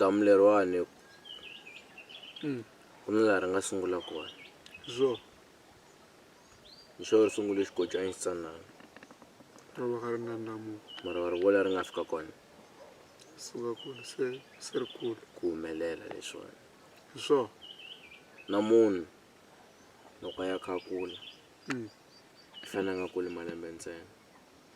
damu leriwani ku na laha ri nga sungula kona zo hi xo ri sungule xikodyana xitsanana ro va ka ri ndlandlamuka mara wa ri vona ri nga fika kona suka kule se ri kule ku humelela leswiwani hi swona na munhu loko a ya kha a kula Mm. i fanele a nga kuli malembe ntsena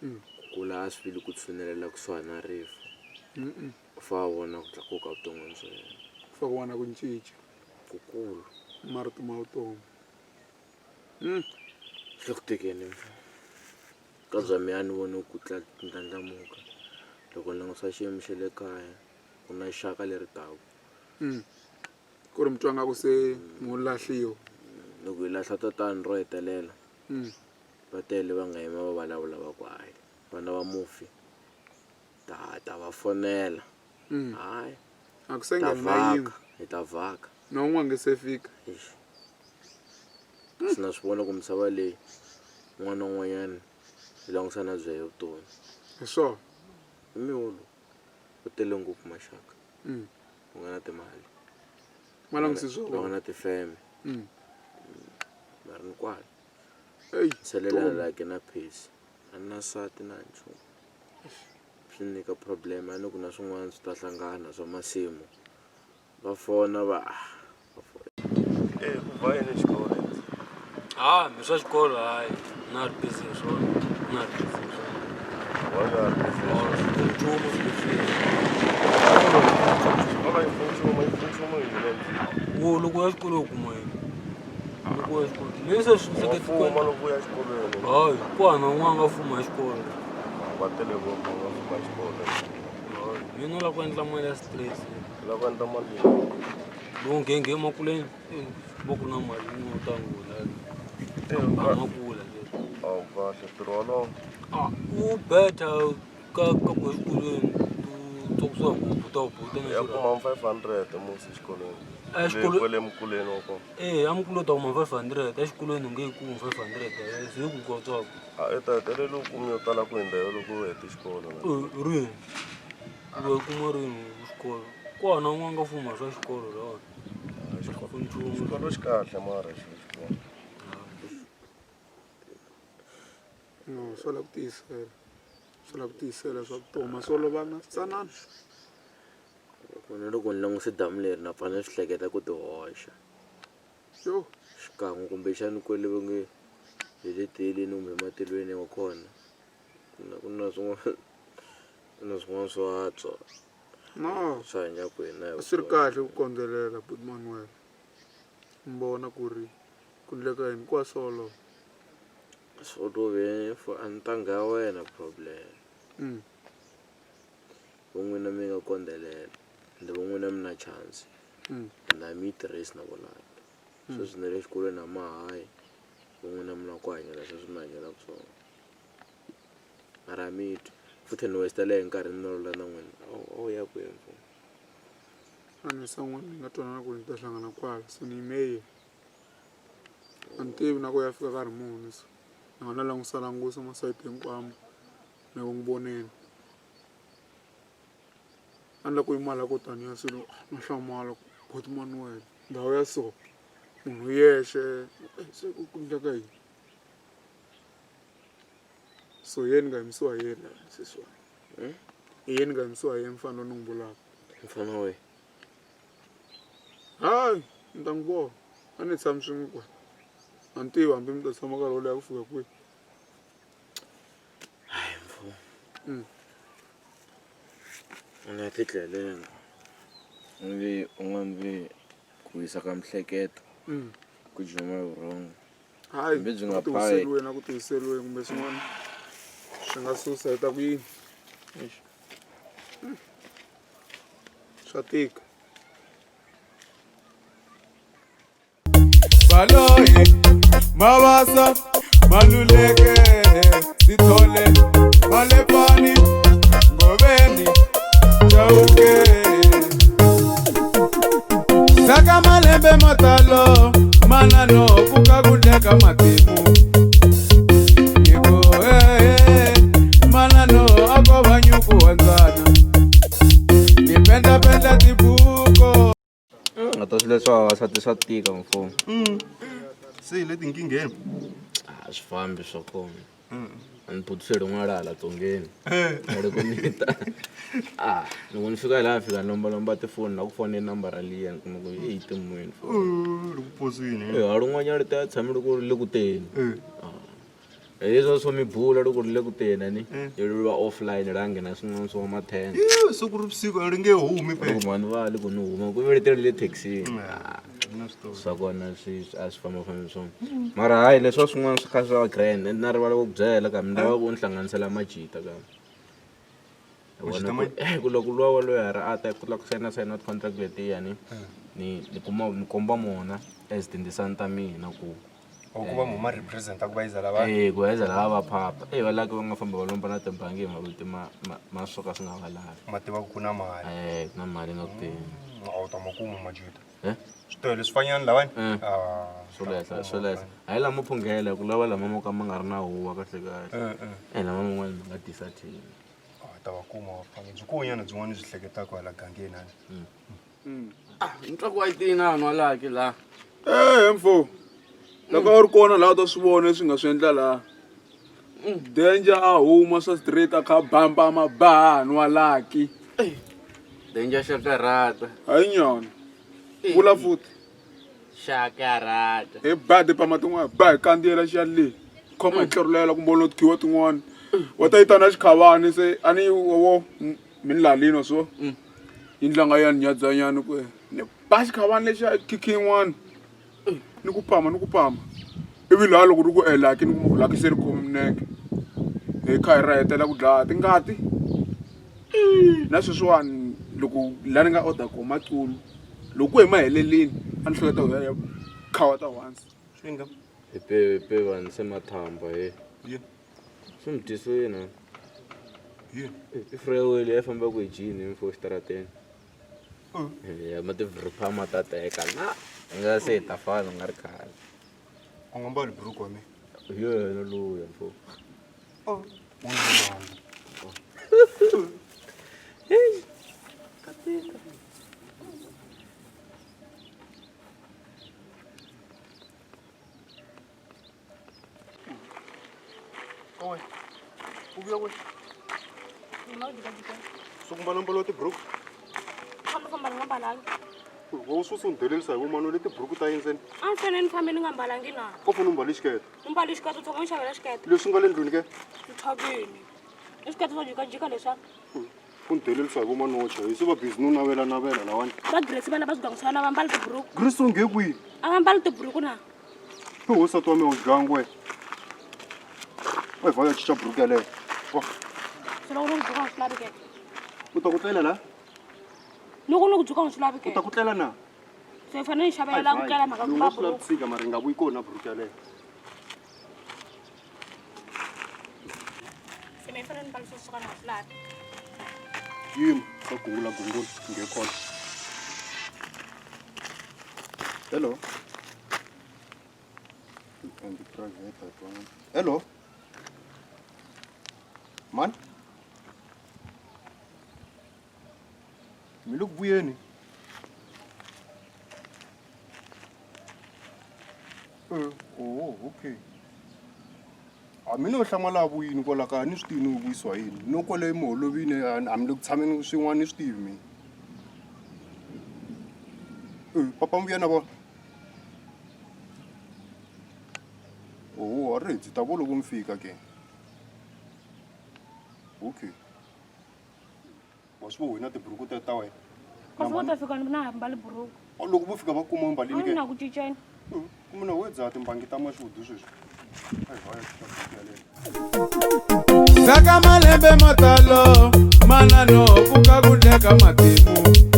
ku kula a swi vili ku tshunelela kusuhani na rifu u fa vona ku tlakuka vuton'wini bya yena fa ku vona ku cinca ku kula marito ma vutomi swi le ku tekeni ka bya miya ni vone ku ndlandlamuka loko ni langutisa xiyimo xa le kaya ku na xaka leri taka ku ri mi twa nga ku se mu lahliwa loko hi lahla tatani ro hetelela va tele va nga yima va vulavula va ku hayi vana va mufi ta va fonela hayi a ku se ta nghena na yin'we vhaka hi ta vhaka na un'wana nge se fika swi na swi vona ku misava leyi un'wana na un'wanyana yi langutisana bya hi vutomi hi swona hi miholo ku tele ngopfu maxaka ku nga na timali ma langutisi va nga swona na tifeme mari ni kwala eyi selelana like na pace a ni na nsati na nchumu swi nyika problem a ni ku na swin'wana swi ta hlangana swa masimu va fona va ku va yini xikolo mi swa xikolo hayi na ri busy hi swona na ri busy hi swona wa nga ri nchumu wo loko ya xikolo u kuma yini loko ya xikolo leswi swi fuma loko ya xikolweni hayi ku hana un'wana nga fuma hi xikolo va tele ngopfu nga fuma xikolo mina la ku endla mali ya stress la ku endla mali loko ngenge emakuleni va ku na mali no tangula amakula leswi awu kahle ntirho walowo wu better ka ku exikolweni to kusuka ngopfu ta ubuta na ya kuma 500 musi xikolweni kwale mukuleni wa kona amukulo ta kuma 500 exikolweni u nge yi kumi 500 se ku kotswaka i ta hetelela u kumi yo tala ku hindza yo loko u hete xikolo rini u kuma rini xikolo ku hana un'wana nga fuma swa xikolo lawa xikolo xi kahle mara xikolo no swo la ku tiyisela swa vutomi swo lovana tsanana kona loko ni langutise damu leri na fanele swi hleketa ku ti hoxa yo xikan'we kumbexani kwele va nge hi le teleni kumbe matilweni wa kona ku na swin'wana swa antswa no swa hanya ku hina hi swi ri kahle ku kondzelela but manuel mi vona ku ri ku ndleka yini kwa solo swo love for antanga ya wena problem van'wina mi nga kondzelela ende van'wina mi na chance na mi yi tirhisi na vonaka sweswi ni le xikolweni na mahayi van'wina mi na ku hanyela sweswi mi hanyelaka swona mara mi twi futhi ni westela hi nkarhi ni nolola na n'wina a wu ya kwihi mfumo a ni san'wana ni nga twanana ku ni ta hlangana kwala so ni yimeye a ni tivi na ku ya fika nkarhi muni so ni nga na langusa masayiti hinkwamo na ku n'wi voneni a ni la ku yimala ko taniya swilo na hlamala but manuel ndhawu ya so munhu yexe se ku ndleka yini so yeni nga yimisiwa hi yeni sesiwani hi yeni nga yimisiwa hi yeni mfana ni n'wi vulaka mfana we hayi ni ta n'wi vona a ni tshami swin'we kwa a ni tivi hambi mi ta tshama nkarhi wo leha ku fika kwihi hayi mfumo u nga titlelela ivi un'wana vi ku yisa ka mihleketo ku juma hi vurhongo hayi Hambi byi nga ku tiwiseliweni na ku tiwiseliweni kumbe swin'wana swi nga susa hi ta ku yini swa tika Baloyi, Mabasa, Maluleke, Sithole, Malepani, Ngobeni, Chauke. Saka malembe matalo, manano, kukakudeka matimu. Niko, manano, ako banyuku wanzana. Nipenda tipu. leswa wasati swa tika mfumo. Se leti nkingeni. Swi fambi swa kona. Ani putse rin'wana hala tsongeni. Loko ni ta loko ni fika laha fika lomba tifoni na ku fonela nambara liya kuma ku yi timweni. Loko posini. Halun'wanyana ri ta tshamile ku ri le ku teni. Leswo swo mi bula loko ri le ku teni ni yi va offline ra nghena swin'wana swo ma 10. So ku ri vusiku ri nge humi pe. Loko vanhu va le ku ni huma ku veletele le taxi. Swa kona swi a swi famba swona mara hayi leswo swin'wana swi kha swa grand na rivala ku byela ka mina lava ku ni hlanganisela majita ka ku loko luwa loyi a ta ku la ku sayina contract letiya ni komba mona as tindisani ta mina ku va mama representa ku va iza lava ku iza lava phapa va laki va nga famba va lomba na timbangi maviti ma swoka swi nga va lavi mativa ku na mali ku na mali nga ku teni ta makumu majita switele swi fanyana lavani swolehla hayi lama phungela ku lava lama mo ka ma nga ri na huwa kahle kahle lama man'wana ma nga tisa thini ta va kuma va fana byi konyana byin'wana byi hleketaka hala gangeni hani ntwa ku wa yi tina vanhu walaki laha mfo loko a ri kona laha ta swi vona leswi nga swi endla laha Danger a huma swa straight a kha bamba mabaha vanhu walaki Danger shakarata hayi nyana vula futhi shakarata hi bade pama tin'wana ba hi kandziyela xiya leyi khoma hi tlherulela ku mbolo tikhiwa tin'wana wa ta yi ta na xikhavani se a ni wo mi ni lalini so yi ndlanga ya ni nyadzanyana ku ni ba xikhavani lexiya khikhi yin'wana ni ku pama ivi laha loko ri ku elaki ni ku laki se ri khomi minenge hi kha hi rahetela ku dlaya tingati na sweswiwani loko laha ni nga order ko matsulu loko hi maheleleni a ni hleketa ya khawa ta once swinga pe vanhu se mathamba swi mi tiswina i freeway leyi fambaka hi jini mfo xitarateni ma tivripha ma ta teka na hi nga se hi ta fana u nga ri khale u nga mbali buruku wa mina hi yena luya mfo Sukumbala tiburuku wo susu ndelelisa hi vomano leti buruku ta yindzeni a ni fanele ni fambe ni nga mbalangi na ko funa u mbali xikete ni mbali xikete u tshama ni xavela xikete leswi nga le ndlwini ke nthakini i xikete swo jikajika leswaku ku ndelelisa hi vomano wocha hi se va busy no navela lawani va gresi vana va swigangisana va mbali tiburuku grisi u nge kwihi a va mbali tiburuku na i hosati wa mina u dlangu we wa hi vaya chicha buruku yaleyo se loko ni ku dzuka ni swi lavi ke u ta ku tlela la loko ni ku dzuka ni swi lavi ke u ta ku tlela na se hi fanele ni xavela ku tlela mhaka ku va swi lavi buruku tshika mara hi nga vuyi kona buruku yaleyo se me hi fanele ni mbali swo suka ni nga swi lavi yini sa gungula gungula nge khona hello hello man mi le ku vuyeni okay a mina u hlamala vuyini kwala kaya ni swi tivi ni vuyisiwa yini no kwale miholovini a mi le ku tshameni swin'wana ni swi tivi mina papa mi vuya na vona a ri ndzi ta vo loko mi fika ke okay wa swi vo wena tiburuku ta wena kasi vo ta fika na ha mbali buruku loko vo fika va kuma mbalini a ke ni na ku cinceni mina wo dzaha timbangi ta mashudu sweswi Saka malembe matalo manano kuka kudeka matimu